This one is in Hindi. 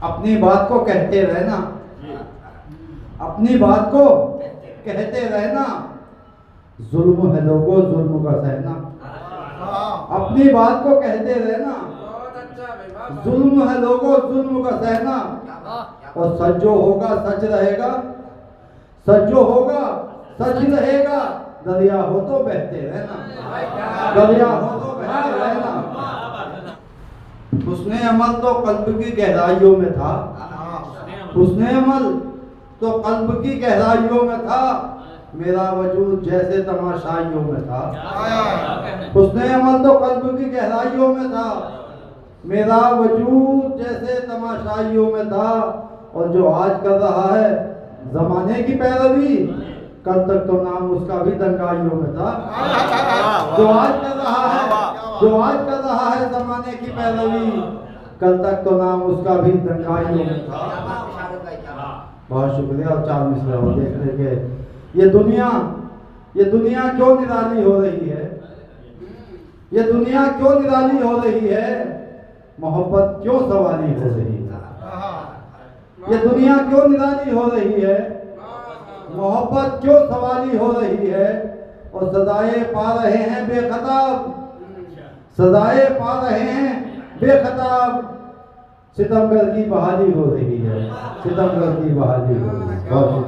अपनी बात को कहते रहना, अपनी बात को कहते रहना। जुल्म है लोगों जुल्म का सहना, अपनी बात को कहते रहना। जुल्म है लोगों जुल्म का सहना। और सच जो होगा सच रहेगा, सच जो होगा सच रहेगा। दरिया हो तो बहते रहना, दरिया हो तो बहते रहना। उसने अमल तो कल्ब की गहराइयों में था, उसने अमल तो कल्ब की गहराइयों में था। मेरा वजूद जैसे तमाशाइयों में था। उसने अमल तो कल्ब की गहराइयों में था, मेरा वजूद जैसे तमाशाइयों में था। और जो आज कर रहा है जमाने की पैरवी, कल तक तो नाम उसका भी दंगाइयों में था। जो आज कर रहा है, जो आज कर रहा है जमाने की पैरवी, कल तक तो नाम उसका भी दंगाइयों में था। बहुत शुक्रिया। और 4 मिसरे और देखने के। ये दुनिया क्यों निराली हो रही है, ये दुनिया क्यों निराली हो रही है। मोहब्बत क्यों सवाली हो रही है, ये दुनिया क्यों निराली हो रही है। मोहब्बत क्यों सवाली हो रही है। और सजाए पा रहे हैं बेखताब, सजाए पा रहे हैं बेखताब। सितमगर की बहाली हो रही है, सितमगर की बहाली हो रही है। बहुत